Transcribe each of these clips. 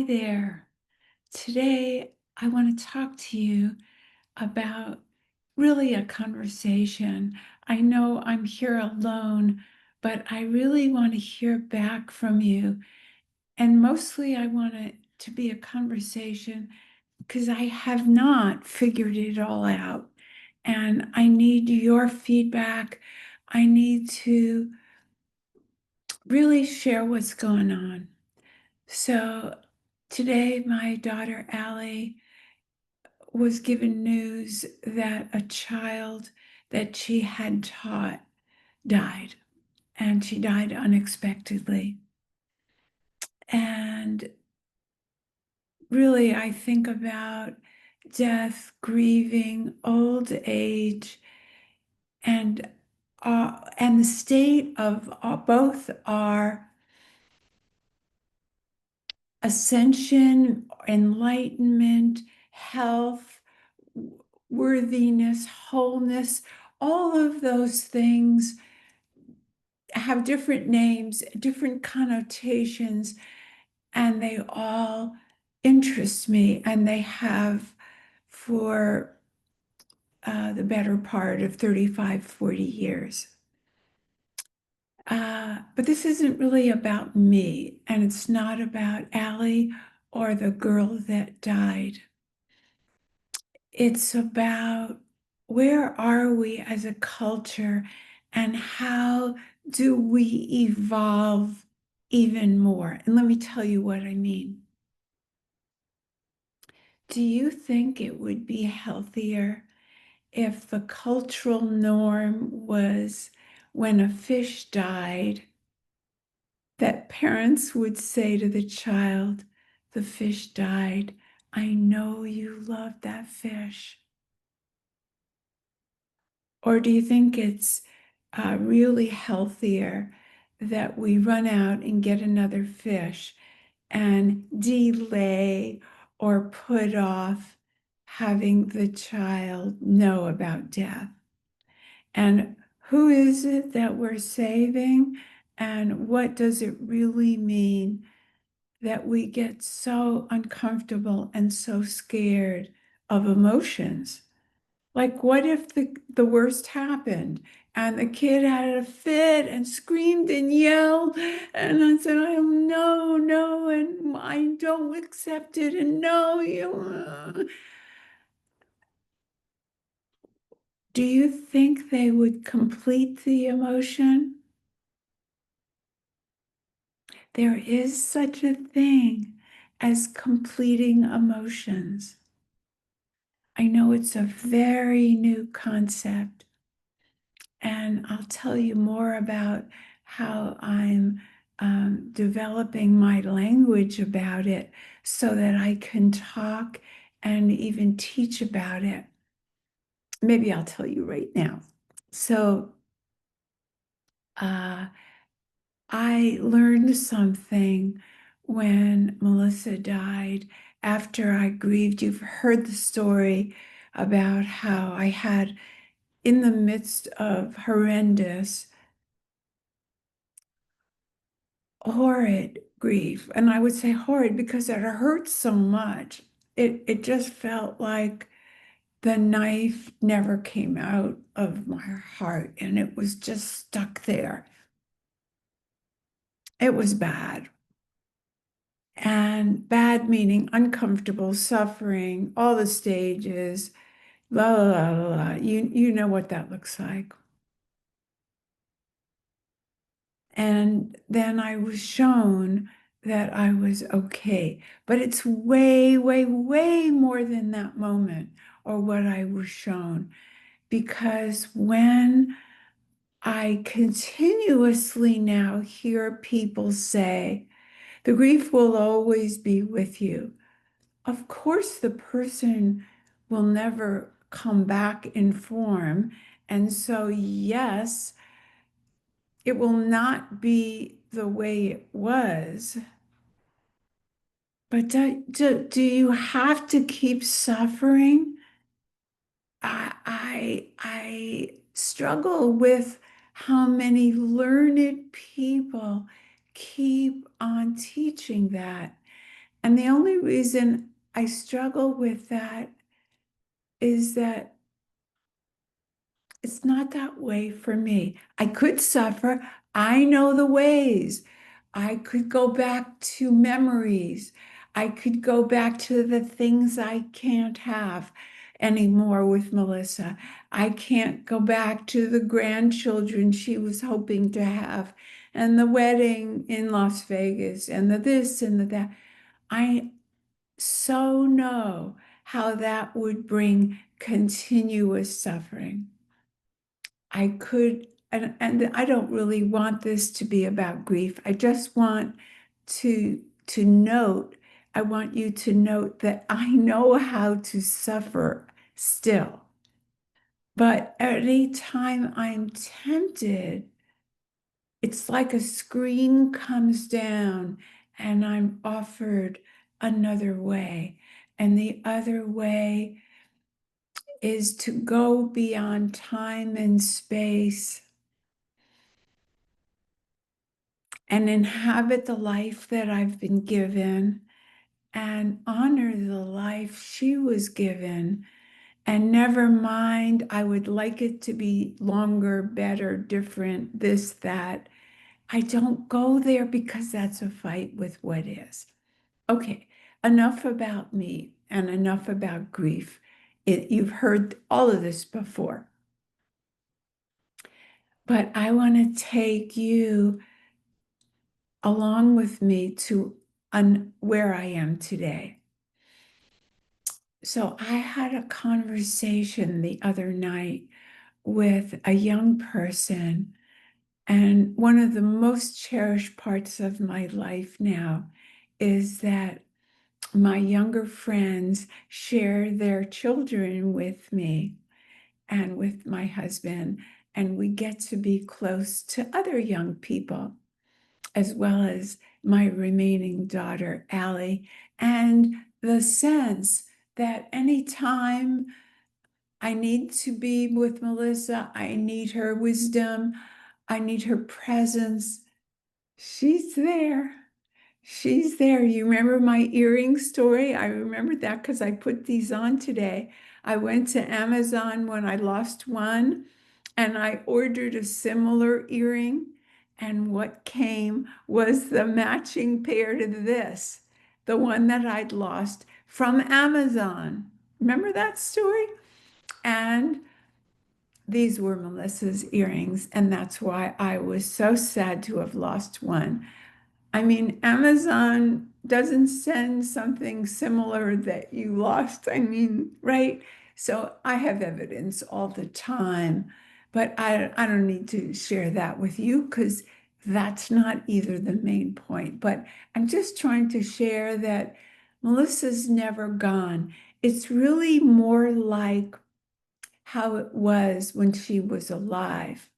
there. Today, I want to talk to you about really a conversation. I know I'm here alone, but I really want to hear back from you. And mostly, I want it to be a conversation because I have not figured it all out. And I need your feedback. I need to really share what's going on. So today, my daughter Allie was given news that a child that she had taught died, and she died unexpectedly. And really, I think about death, grieving, old age, and the state of both our ascension, enlightenment, health, worthiness, wholeness, all of those things have different names, different connotations, and they all interest me, and they have for the better part of 35, 40 years. But this isn't really about me, and it's not about Allie or the girl that died. It's about where are we as a culture and how do we evolve even more? And let me tell you what I mean. Do you think it would be healthier if the cultural norm was when a fish died, that parents would say to the child, the fish died, I know you love that fish? Or do you think it's really healthier that we run out and get another fish and delay or put off having the child know about death? And who is it that we're saving? And what does it really mean that we get so uncomfortable and so scared of emotions? Like, what if the worst happened and the kid had a fit and screamed and yelled? And I said, oh, no, no, and I don't accept it. And no, you. Do you think they would complete the emotion? There is such a thing as completing emotions. I know it's a very new concept. And I'll tell you more about how I'm developing my language about it so that I can talk and even teach about it. Maybe I'll tell you right now. So uh, I learned something when Melissa died after I grieved. You've heard the story about how I had, in the midst of horrendous, horrid grief. And I would say horrid because it hurt so much. It just felt like the knife never came out of my heart and it was just stuck there. It was bad. And bad meaning uncomfortable, suffering, all the stages, blah, blah, blah, blah. You know what that looks like. And then I was shown that I was okay. But it's way, way, way more than that moment or what I was shown. Because when I continuously now hear people say, the grief will always be with you. Of course, the person will never come back in form. And so, yes, it will not be the way it was. But do you have to keep suffering? I struggle with how many learned people keep on teaching that. And the only reason I struggle with that is that it's not that way for me. I could suffer. I know the ways. I could go back to memories. I could go back to the things I can't have anymore with Melissa. I can't go back to the grandchildren she was hoping to have, and the wedding in Las Vegas, and the this and the that. I so know how that would bring continuous suffering. I could, and I don't really want this to be about grief. I just want to note, I want you to note that I know how to suffer still. But any time I'm tempted, it's like a screen comes down and I'm offered another way. And the other way is to go beyond time and space and inhabit the life that I've been given and honor the life she was given. And never mind, I would like it to be longer, better, different, this, that. I don't go there because that's a fight with what is. Okay, enough about me and enough about grief. You've heard all of this before. But I want to take you along with me to where I am today. So I had a conversation the other night with a young person, and one of the most cherished parts of my life now is that my younger friends share their children with me and with my husband, and we get to be close to other young people, as well as my remaining daughter, Allie, and the sense that anytime I need to be with Melissa, I need her wisdom, I need her presence, she's there. She's there. You remember my earring story? I remembered that because I put these on today. I went to Amazon when I lost one and I ordered a similar earring. And what came was the matching pair to this, the one that I'd lost from Amazon. Remember that story? And these were Melissa's earrings. And that's why I was so sad to have lost one. I mean, Amazon doesn't send something similar that you lost. I mean, right? So I have evidence all the time, but I don't need to share that with you because that's not either the main point. But I'm just trying to share that Melissa's never gone. It's really more like how it was when she was alive.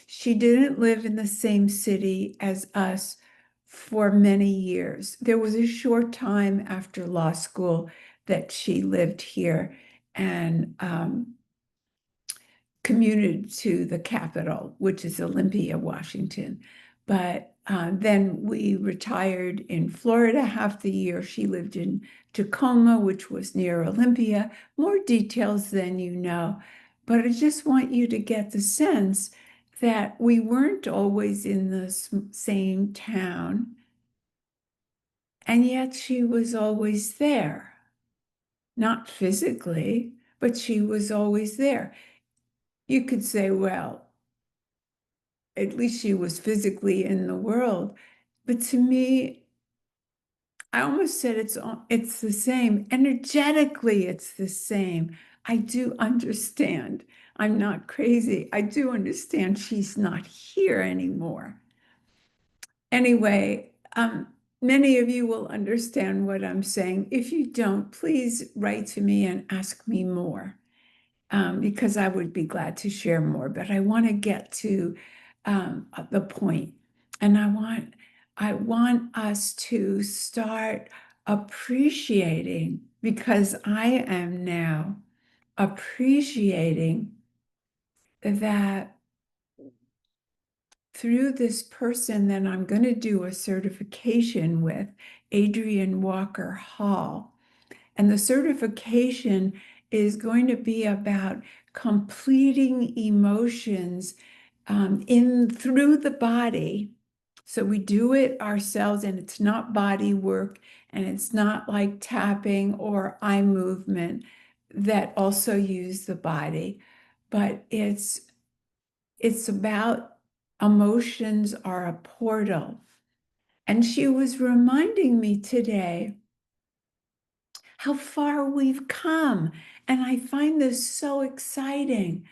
She didn't live in the same city as us for many years. There was a short time after law school that she lived here and commuted to the capital, which is Olympia, Washington. But then we retired in Florida half the year. She lived in Tacoma, which was near Olympia. More details than you know. But I just want you to get the sense that we weren't always in the same town, and yet she was always there. Not physically, but she was always there. You could say, well, at least she was physically in the world. But to me, I almost said it's the same. Energetically, it's the same. I do understand. I'm not crazy. I do understand she's not here anymore. Anyway, many of you will understand what I'm saying. If you don't, please write to me and ask me more. Because I would be glad to share more, but I want to get to the point. And I want us to start appreciating, because I am now appreciating that through this person that I'm going to do a certification with, Adrian Walker Hall. And the certification is going to be about completing emotions in through the body. So we do it ourselves, and it's not body work, and it's not like tapping or eye movement that also use the body, but it's about emotions are a portal. And she was reminding me today how far we've come. And I find this so exciting.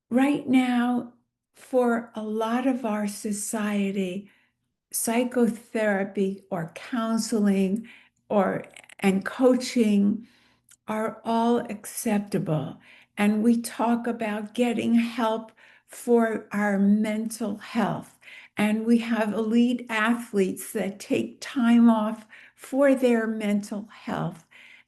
Right now, for a lot of our society, psychotherapy or counseling or and coaching are all acceptable. And we talk about getting help for our mental health. And we have elite athletes that take time off for their mental health.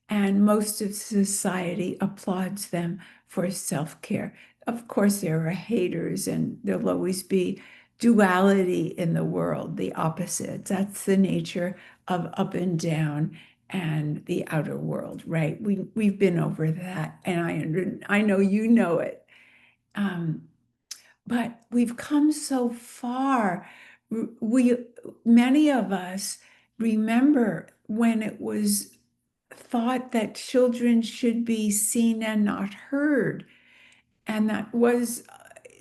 And most of society applauds them for self-care. Of course, there are haters, and there'll always be duality in the world, the opposites. That's the nature of up and down and the outer world, right? We've been over that, and I know you know it. But we've come so far. We Many of us remember when it was thought that children should be seen and not heard. And that was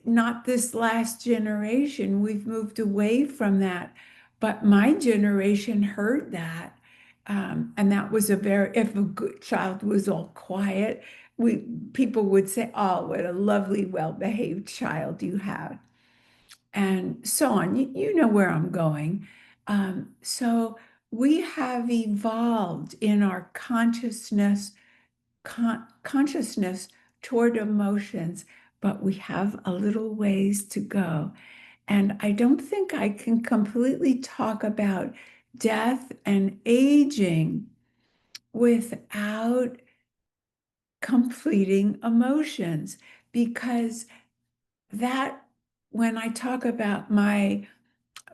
not this last generation. We've moved away from that. But my generation heard that. And that was if a good child was all quiet, people would say, oh, what a lovely, well-behaved child you have. And so on. You know where I'm going. So we have evolved in our consciousness toward emotions, but we have a little ways to go. And I don't think I can completely talk about death and aging without completing emotions, because that, when I talk about my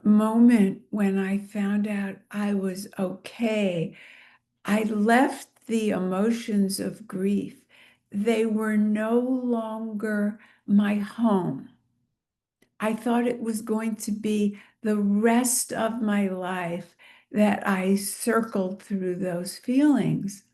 moment when I found out I was okay, I left the emotions of grief. They were no longer my home. I thought it was going to be the rest of my life that I circled through those feelings.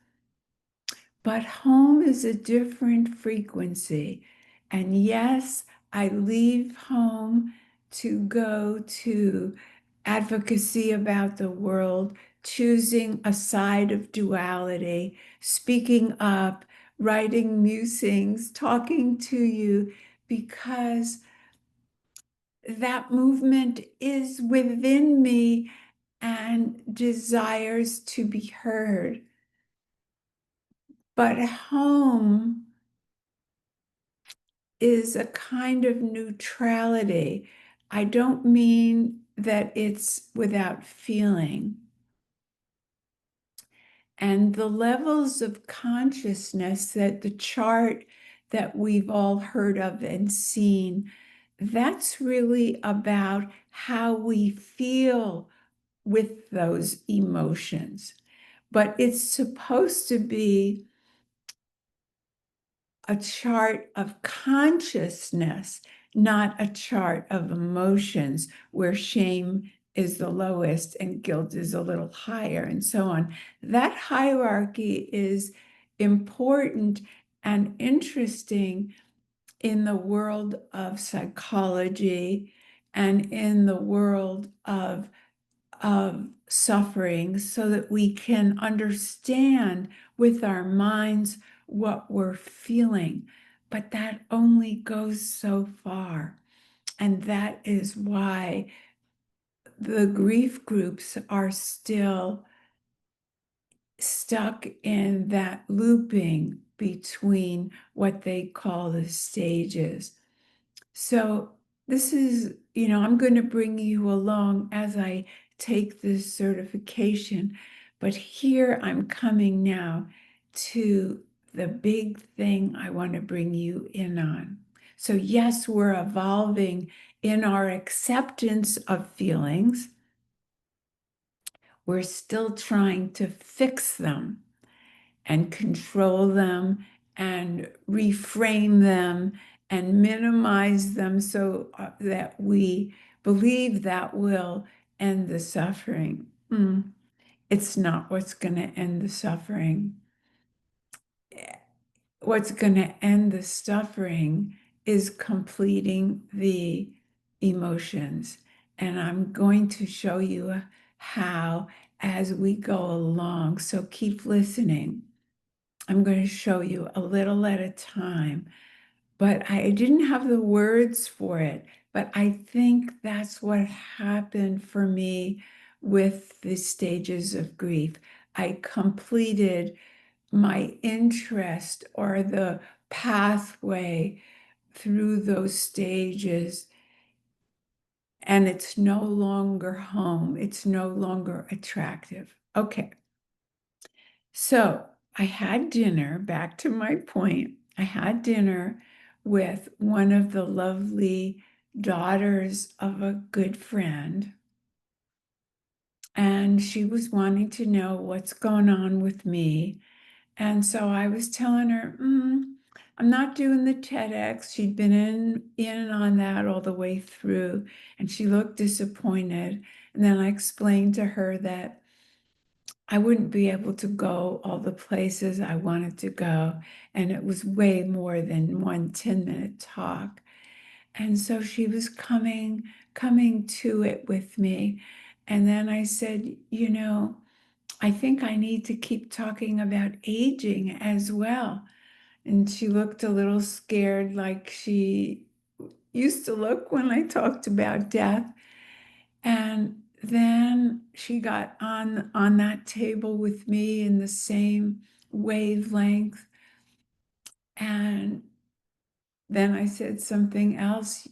But home is a different frequency. And yes, I leave home to go to advocacy about the world, choosing a side of duality, speaking up, writing musings, talking to you, because that movement is within me and desires to be heard. But home is a kind of neutrality. I don't mean that it's without feeling. And the levels of consciousness that the chart that we've all heard of and seen, that's really about how we feel with those emotions. But it's supposed to be a chart of consciousness, not a chart of emotions where shame is the lowest and guilt is a little higher, and so on. That hierarchy is important and interesting in the world of psychology and in the world of suffering, so that we can understand with our minds what we're feeling. But that only goes so far. And that is why the grief groups are still stuck in that looping between what they call the stages. So this is, I'm going to bring you along as I take this certification, but here I'm coming now to the big thing I want to bring you in on. So yes, we're evolving in our acceptance of feelings, we're still trying to fix them and control them and reframe them and minimize them so that we believe that will end the suffering. It's not what's going to end the suffering. What's going to end the suffering is completing the emotions. And I'm going to show you how as we go along. So keep listening. I'm going to show you a little at a time, but I didn't have the words for it. But I think that's what happened for me with the stages of grief. I completed my interest or the pathway through those stages, and it's no longer home. It's no longer attractive. Okay. So I had dinner, back to my point. I had dinner with one of the lovely daughters of a good friend. And she was wanting to know what's going on with me. And so I was telling her, I'm not doing the TEDx. She'd been in on that all the way through, and she looked disappointed. And then I explained to her that I wouldn't be able to go all the places I wanted to go. And it was way more than one 10-minute talk. And so she was coming to it with me. And then I said, I think I need to keep talking about aging as well. And she looked a little scared, like she used to look when I talked about death. And then she got on that table with me in the same wavelength. And then I said something else,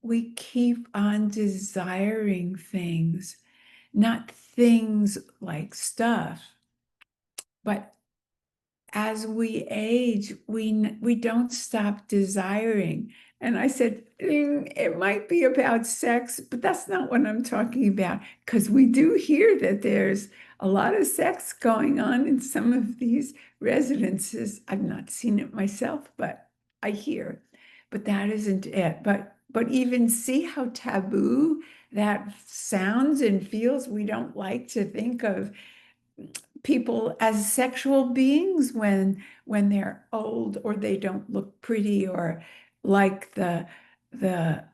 we keep on desiring things, not things like stuff, but as we age, we don't stop desiring. And I said, it might be about sex, but that's not what I'm talking about, because we do hear that there's a lot of sex going on in some of these residences. I've not seen it myself, but I hear. But that isn't it. But even see how taboo that sounds and feels. We don't like to think of people as sexual beings when they're old, or they don't look pretty, or like the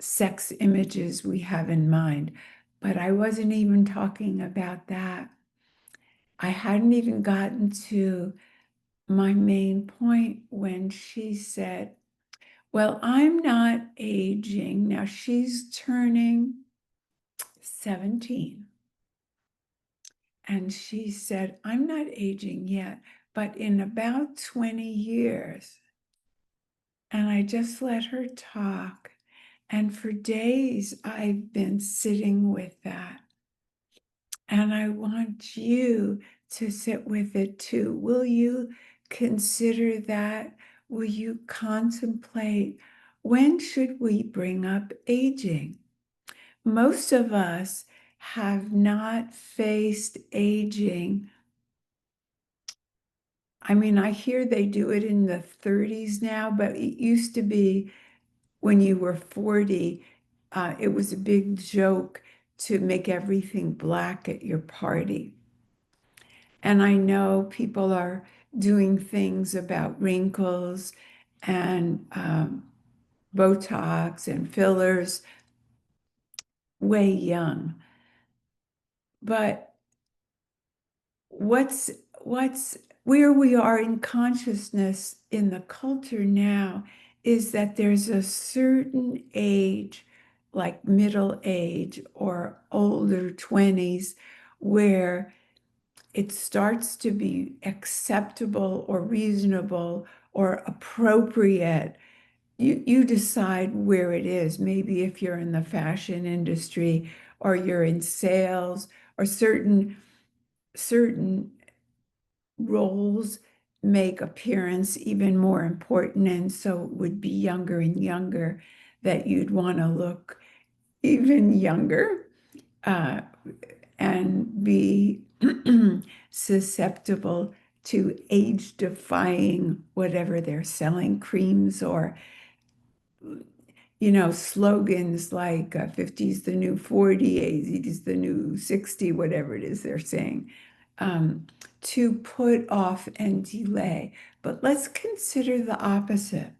sex images we have in mind. But I wasn't even talking about that. I hadn't even gotten to my main point when she said, well, I'm not aging. Now she's turning 17. And she said, I'm not aging yet, but in about 20 years. And I just let her talk. And for days, I've been sitting with that. And I want you to sit with it too. Will you consider that? Will you contemplate, when should we bring up aging? Most of us have not faced aging. I mean, I hear they do it in the 30s now, but it used to be when you were 40, it was a big joke to make everything black at your party. And I know people are doing things about wrinkles and Botox and fillers way young. But what's where we are in consciousness in the culture now is that there's a certain age, like middle age or older 20s, where it starts to be acceptable or reasonable or appropriate. You decide where it is. Maybe if you're in the fashion industry, or you're in sales, or certain roles make appearance even more important, and so it would be younger and younger. that you'd want to look even younger uh, and be susceptible to age-defying whatever they're selling, creams or slogans like 50 is the new 40, 80 is the new 60, whatever it is they're saying, to put off and delay. But let's consider the opposite,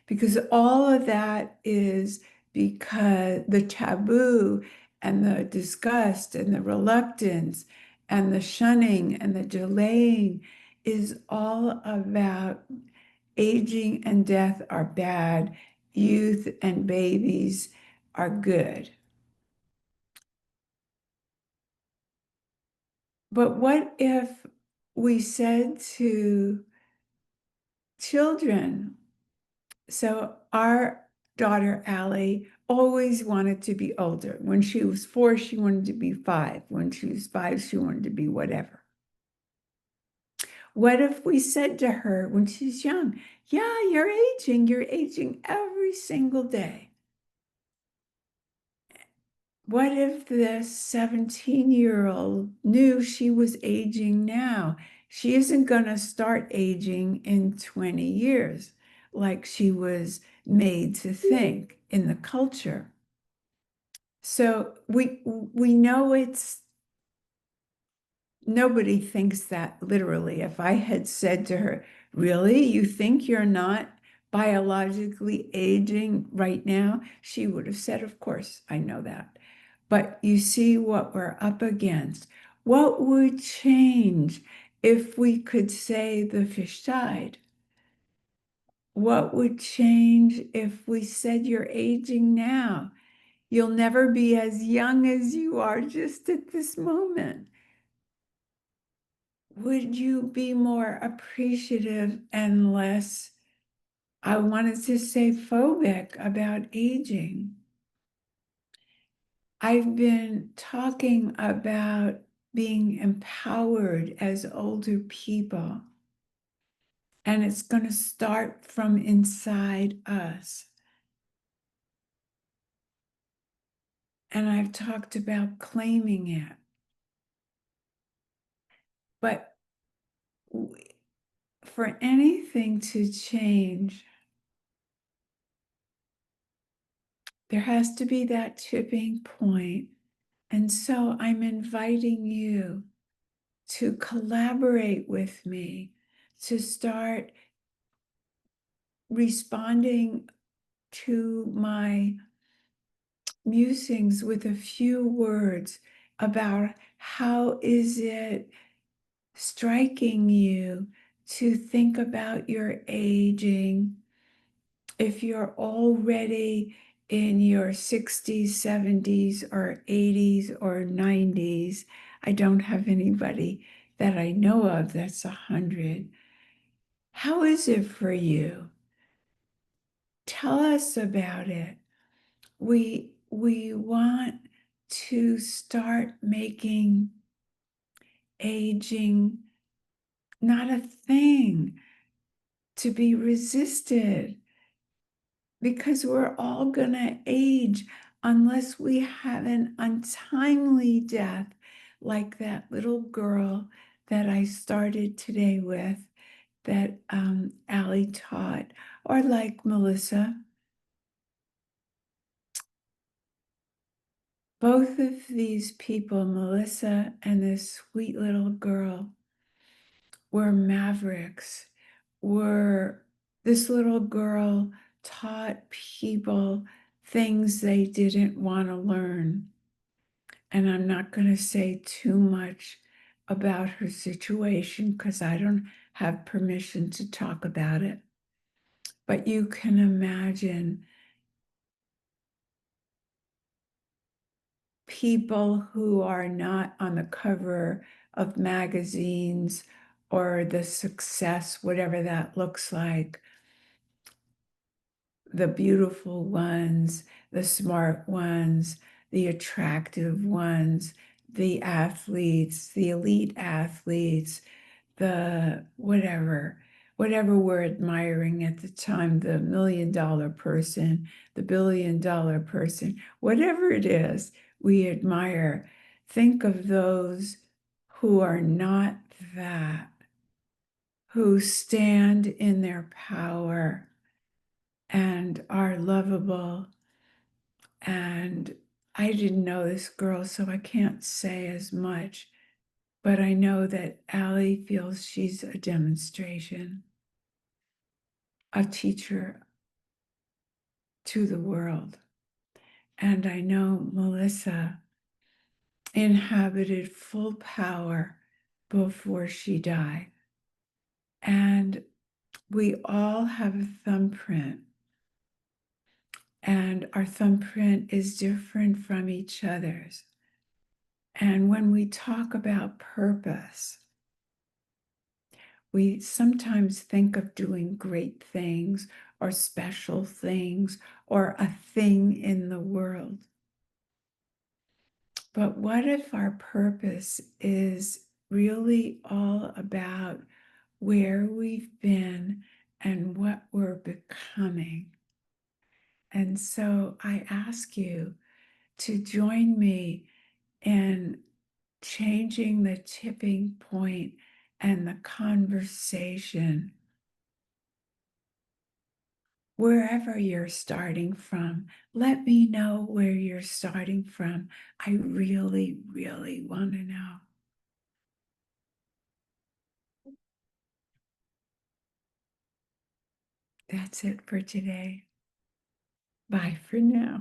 because all of that is because the taboo and the disgust and the reluctance and the shunning and the delaying is all about aging and death are bad, youth and babies are good. But what if we said to children, so our daughter Allie always wanted to be older. When she was 4, she wanted to be 5. When she was 5, she wanted to be whatever. What if we said to her when she's young, yeah, you're aging every single day. What if the 17-year-old knew she was aging now? She isn't going to start aging in 20 years like she was made to think in the culture. So we know nobody thinks that literally. If I had said to her, really, you think you're not biologically aging right now? She would have said, of course, I know that. But you see what we're up against. What would change if we could say the fish died? What would change if we said you're aging now? You'll never be as young as you are just at this moment. Would you be more appreciative and less, I wanted to say, phobic about aging? I've been talking about being empowered as older people, and it's going to start from inside us. And I've talked about claiming it. But for anything to change, there has to be that tipping point. And so I'm inviting you to collaborate with me, to start responding to my musings with a few words about how is it striking you to think about your aging if you're already in your 60s, 70s, or 80s, or 90s. I don't have anybody that I know of that's 100. How is it for you? Tell us about it. We want to start making aging not a thing to be resisted, because we're all going to age unless we have an untimely death, like that little girl that I started today with, that Allie taught, or like Melissa. Both of these people, Melissa and this sweet little girl, were mavericks. This little girl taught people things they didn't want to learn. And I'm not going to say too much about her situation because I don't have permission to talk about it. But you can imagine people who are not on the cover of magazines or the success, whatever that looks like, the beautiful ones, the smart ones, the attractive ones, the athletes, the elite athletes, the whatever whatever we're admiring at the time, the $1,000,000 person, the $1,000,000,000 person, whatever it is we admire, think of those who are not that, who stand in their power and are lovable. And I didn't know this girl, so I can't say as much, but I know that Allie feels she's a demonstration, a teacher to the world. And I know Melissa inhabited full power before she died. And we all have a thumbprint, and our thumbprint is different from each other's. And when we talk about purpose, we sometimes think of doing great things or special things or a thing in the world. But what if our purpose is really all about where we've been and what we're becoming? And so I ask you to join me in changing the tipping point and the conversation. Wherever you're starting from, let me know where you're starting from. I really, really want to know. That's it for today. Bye for now.